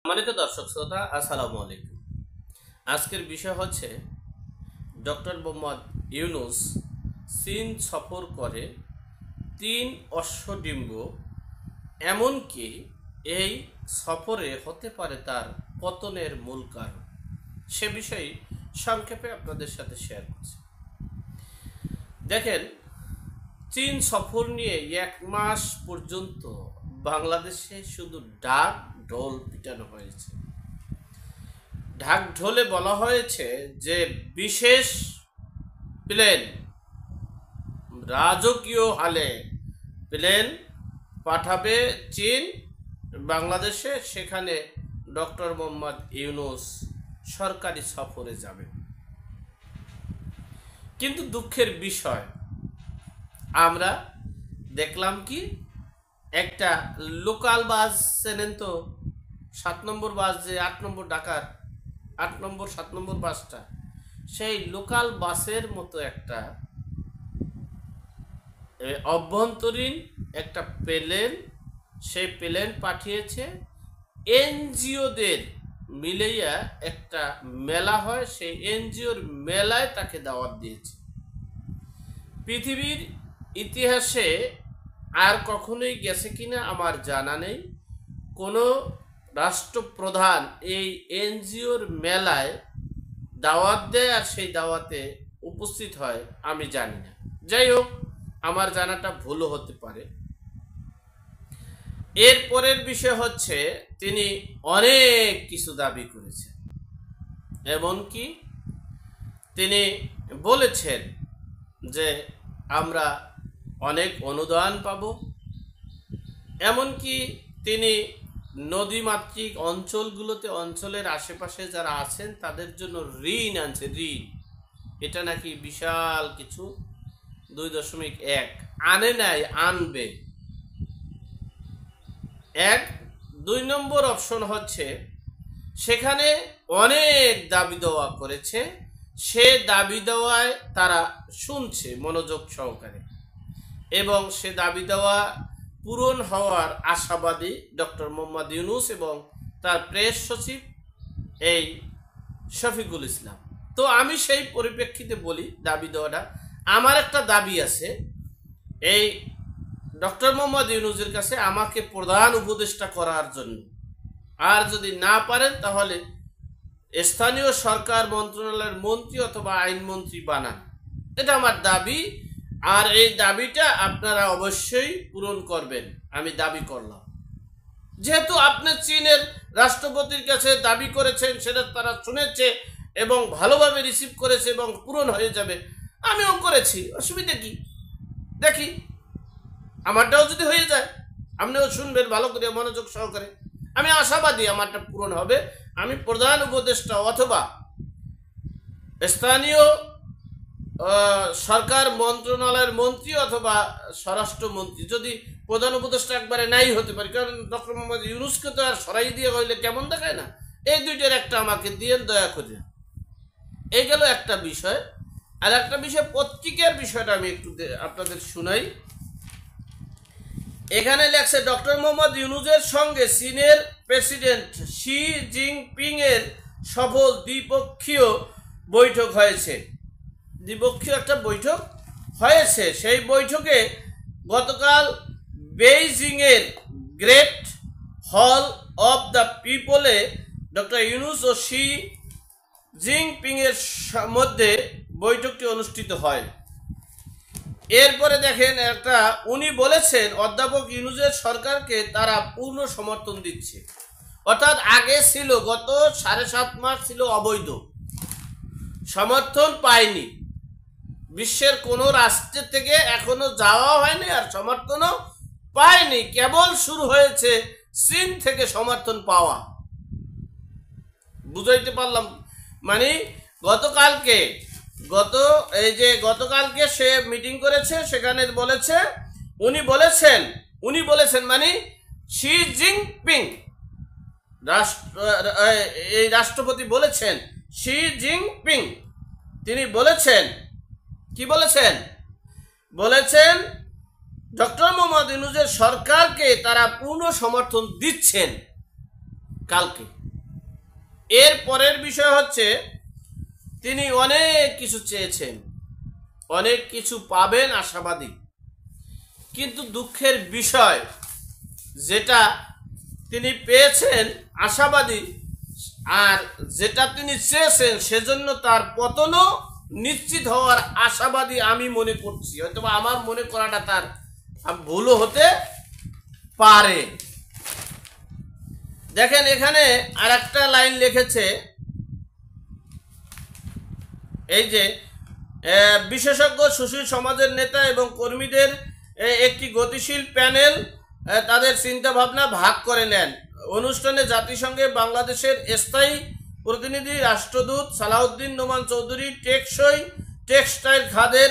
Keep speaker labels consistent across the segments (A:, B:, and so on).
A: সম্মানিত দর্শক শ্রোতা, আসসালামু আলাইকুম। আজকের বিষয় হচ্ছে ডক্টর মোহাম্মদ ইউনূস চীন সফর করে 3 অশ্বডিম্ব, এমনকি এই সফরে হতে পারে তার পতনের মূল কারণ। সে বিষয়ে সংক্ষেপে আপনাদের সাথে শেয়ার করছি। দেখেন, চীন সফর নিয়ে 1 মাস পর্যন্ত বাংলাদেশে শুধু ডাক ঢোল পিটানো হয়েছে। ঢাক ঢোলে বলা হয়েছে যে বিশেষ প্লেন, রাজকীয় হালে প্লেন পাঠাবে চীন বাংলাদেশে, সেখানে ডক্টর মোহাম্মদ ইউনূস সরকারি সফরে যাবে। কিন্তু দুঃখের বিষয়, আমরা দেখলাম কি, একটা লোকাল বাস, চেনেন তো, 7 নম্বর বাস, যে 8 নম্বর ঢাকার 8 নম্বর 7 নম্বর বাসটা, সেই লোকাল বাসের মতো একটা অভ্যন্তরীণ একটা প্লেন, সেই প্লেন পাঠিয়েছে। এনজিওদের মিলেইয়া একটা মেলা হয়, সেই এনজিওর মেলায় তাকে দাওয়াত দিয়েছে। পৃথিবীর ইতিহাসে আর কখনোই গেছে কিনা আমার জানা নেই, কোনো রাষ্ট্রপ্রধান এই এনজিওর মেলায় দাওয়াত দেয় আর সেই দাওয়াতে উপস্থিত হয়, আমি জানি না। যাই হোক, আমার জানাটা ভুলও হতে পারে। এরপরের বিষয় হচ্ছে, তিনি অনেক কিছু দাবি করেছেন। এমনকি তিনি বলেছেন যে আমরা অনেক অনুদান পাব। এমনকি তিনি নদীমাতৃক অঞ্চলগুলোতে, অঞ্চলের আশেপাশে যারা আছেন তাদের জন্য ঋণ আনছে। ঋণ, এটা নাকি বিশাল কিছু, 2.1 আনে নাই, আনবে। 2 নম্বর অপশন হচ্ছে, সেখানে অনেক দাবি দেওয়া করেছে, সে দাবি দেওয়ায় তারা শুনছে মনোযোগ সহকারে, এবং সে দাবি দেওয়া পূরণ হওয়ার আশাবাদী ডক্টর মোহাম্মদ ইউনূস এবং তার প্রেস সচিব এই শফিকুল ইসলাম। তো আমি সেই পরিপ্রেক্ষিতে বলি, দাবি দেওয়াটা আমার একটা দাবি আছে, এই ডক্টর মোহাম্মদ ইউনূসের কাছে আমাকে প্রধান উপদেষ্টা করার জন্য। আর যদি না পারেন তাহলে স্থানীয় সরকার মন্ত্রণালয়ের মন্ত্রী অথবা আইনমন্ত্রী বানান, এটা আমার দাবি। আর এই দাবিটা আপনারা অবশ্যই পূরণ করবেন, আমি দাবি করলাম। যেহেতু আপনি চীনের রাষ্ট্রপতির কাছে দাবি করেছেন, সেটা তারা শুনেছে এবং ভালোভাবে রিসিভ করেছে এবং পূরণ হয়ে যাবে, আমিও করেছি, অসুবিধা কি? দেখি আমারটাও যদি হয়ে যায়, আপনিও শুনবেন ভালো করে মনোযোগ সহকারে। আমি আশাবাদী আমারটা পূরণ হবে। আমি প্রধান উপদেষ্টা অথবা স্থানীয় সরকার মন্ত্রণালয়ের মন্ত্রী অথবা স্বরাষ্ট্রমন্ত্রী, যদি প্রধান উপদেষ্টা একবারে নাই হতে পারে, কারণ ডক্টর মোহাম্মদ ইউনূসকে তো আর সরাই দিয়ে হইলে কেমন দেখায় না, এই দুইটার একটা আমাকে দিয়ে দয়া করে। এই গেল একটা বিষয়। আর একটা বিষয়, পত্রিকার বিষয়টা আমি একটু আপনাদের শুনাই। এখানে লেখছে, ডক্টর মোহাম্মদ ইউনূসের সঙ্গে চীনের প্রেসিডেন্ট শি জিনপিং এর সফল দ্বিপক্ষীয় বৈঠক হয়েছে। দ্বিপক্ষীয় একটা বৈঠক হয়েছে। সেই বৈঠকে গতকাল বেইজিং এর গ্রেট হল অব দ্য পিপলে ডক্টর ইউনূস ও শি জিনপিং এর মধ্যে বৈঠকটি অনুষ্ঠিত হয়। এরপরে দেখেন একটা, উনি বলেছেন অধ্যাপক ইউনূসের সরকারকে তারা পূর্ণ সমর্থন দিচ্ছে। অর্থাৎ আগে ছিল, গত 7.5 মাস ছিল অবৈধ, সমর্থন পায়নি, বিশ্বের কোনো রাষ্ট্রের থেকে এখনো যাওয়া হয়নি আর সমর্থনও পায়নি, কেবল শুরু হয়েছে চীন থেকে সমর্থন পাওয়া। বুঝাইতে পারলাম? মানে গতকালকে সে মিটিং করেছে, সেখানে বলেছে, উনি বলেছেন মানে শি জিনপিং এই রাষ্ট্রপতি বলেছেন, শি জিনপিং তিনি বলেছেন, কি বলেছেন ডক্টর মোহাম্মদ ইউনূসের সরকারকে তারা পূর্ণ সমর্থন দিচ্ছেন। কালকে। এর পরের বিষয় হচ্ছে তিনি অনেক কিছু চেয়েছেন, অনেক কিছু পাবেন আশাবাদী, কিন্তু দুঃখের বিষয় যেটা তিনি পেয়েছেন আশাবাদী, আর যেটা তিনি চেয়েছেন সেজন্য তার পতনও নিশ্চিত হওয়ার আশাবাদী আমি মনে করছি। হয়তো আমার মনে করাটা তার ভুলও হতে পারে। দেখেন এখানে আর একটা লাইন লিখেছে, এই যে বিশেষজ্ঞ সুশীল সমাজের নেতা এবং কর্মীদের একটি গতিশীল প্যানেল তাদের চিন্তা ভাবনা ভাগ করে নেন। অনুষ্ঠানে জাতিসংঘে বাংলাদেশের স্থায়ী প্রতিনিধি রাষ্ট্রদূত সালাউদ্দিন নোমান চৌধুরী টেকসই টেক্সটাইল খাতের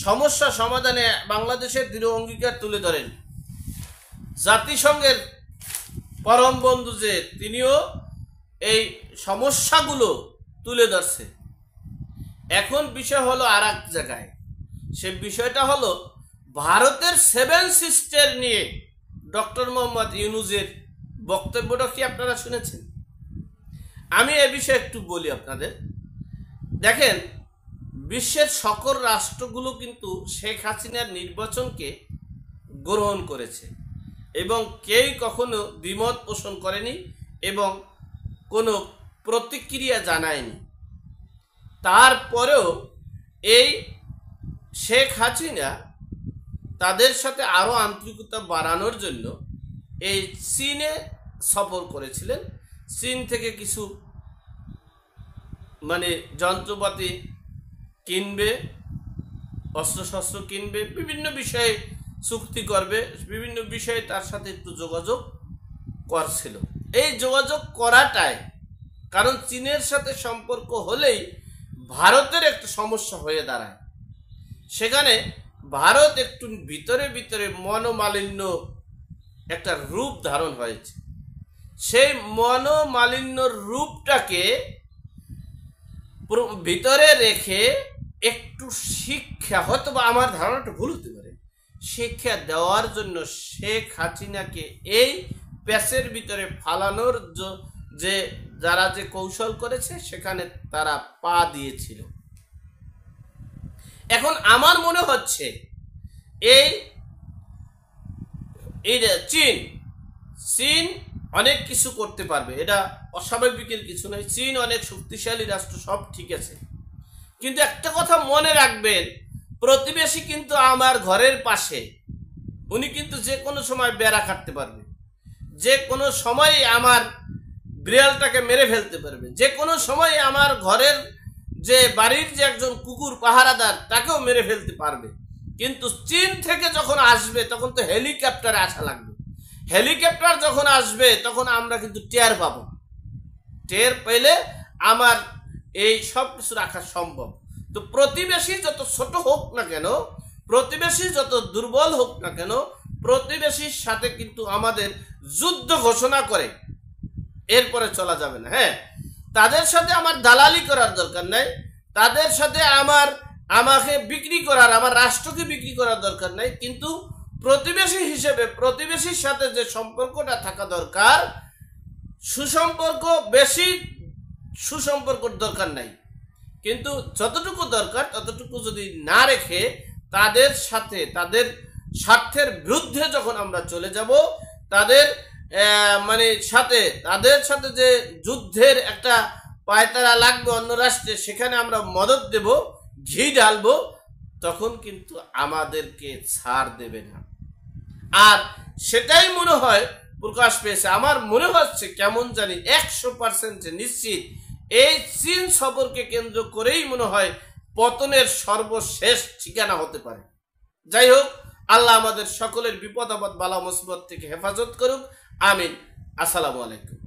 A: সমস্যা সমাধানে বাংলাদেশের দৃঢ় অঙ্গীকার তুলে ধরেন। জাতিসংঘের পরম বন্ধু যে তিনিও এই সমস্যাগুলো তুলে ধরছে। এখন বিষয় হলো আর এক জায়গায়, সে বিষয়টা হলো ভারতের 7 সিস্টার নিয়ে ডক্টর মোহাম্মদ ইউনূসের বক্তব্যটা কি আপনারা শুনেছেন? আমি এ বিষয়ে একটু বলি আপনাদের। দেখেন, বিশ্বের সকল রাষ্ট্রগুলো কিন্তু শেখ হাসিনার নির্বাচনকে গ্রহণ করেছে এবং কেউই কখনো দ্বিমত পোষণ করেনি এবং কোনো প্রতিক্রিয়া জানায়নি। তারপরেও এই শেখ হাসিনা তাদের সাথে আরও আন্তরিকতা বাড়ানোর জন্য এই চীনে সফর করেছিলেন। চীন থেকে কিছু যন্ত্রপাতি কিনবে, অস্ত্রশস্ত্র কিনবে, বিভিন্ন বিষয়ে চুক্তি করবে, বিভিন্ন বিষয়ে তার সাথে একটু যোগাযোগ করছিল। এই যোগাযোগ করাটাই কারণ চীনের সাথে সম্পর্ক হলেই ভারতের একটা সমস্যা হয়ে দাঁড়ায়। সেখানে ভারত একটু ভিতরে ভিতরে মনোমালিন্য একটা রূপ ধারণ হয়েছে। সেই মনোমালিন্যর রূপটাকে ভিতরে রেখে একটু শিক্ষা, হয়তো বা আমার ধারণাটা ভুল হতে পারে, শিক্ষা দেওয়ার জন্য শেখ হাসিনাকে এই প্যাচের ভিতরে ফালানোর যে যারা যে কৌশল করেছে সেখানে তারা পা দিয়েছিল। এখন আমার মনে হচ্ছে এই চীন অনেক কিছু করতে পারবে, এটা অস্বাভাবিকের কিছু নয়। চীন অনেক শক্তিশালী রাষ্ট্র, সব ঠিক আছে, কিন্তু একটা কথা মনে রাখবেন, প্রতিবেশী কিন্তু আমার ঘরের পাশে, উনি কিন্তু যে কোনো সময় বেড়া কাটতে পারবে, যে কোনো সময় আমার বিড়ালটাকে মেরে ফেলতে পারবে, যে কোনো সময় আমার ঘরের যে বাড়ির যে একজন কুকুর পাহারাদার তাকেও মেরে ফেলতে পারবে। কিন্তু চীন থেকে যখন আসবে তখন তো হেলিকপ্টারে আসা লাগবে। হেলিকপ্টার যখন আসবে তখন আমরা কিন্তু টের পাবো। টের পেলে আমার এই সব কিছু রাখা সম্ভব। তো প্রতিবেশী যত ছোট হোক না কেন, প্রতিবেশী যত দুর্বল হোক না কেন, প্রতিবেশীর সাথে কিন্তু আমাদের যুদ্ধ ঘোষণা করে এরপরে চলা যাবে না। হ্যাঁ, তাদের সাথে আমার দালালি করার দরকার নাই, তাদের সাথে আমাকে বিক্রি করার, আমার রাষ্ট্রকে বিক্রি করার দরকার নাই, কিন্তু প্রতিবেশী হিসেবে প্রতিবেশীর সাথে যে সম্পর্কটা থাকা দরকার, সুসম্পর্ক, বেশি সুসম্পর্কর দরকার নাই, কিন্তু যতটুকু দরকার ততটুকু যদি না রেখে তাদের সাথে তাদের স্বার্থের বিরুদ্ধে যখন আমরা চলে যাব, তাদের তাদের সাথে যে যুদ্ধের একটা পায়তারা লাগবে অন্য রাষ্ট্রে, সেখানে আমরা মদত দেব, ঘি ঢালবো, তখন কিন্তু আমাদেরকে ছাড় দেবে না। আর সেটাই মনে হয় প্রকাশ পেয়েছে। আমার মনে হচ্ছে কেমন জানি 100% নিশ্চিত এই চীন সফরকে কেন্দ্র করেই মনে হয় পতনের সর্বশেষ ঠিকানা হতে পারে। যাই হোক, আল্লাহ আমাদের সকলের বিপদ আপদ বালা মুসিবত থেকে হেফাজত করুক। আমিন। আসসালামু আলাইকুম।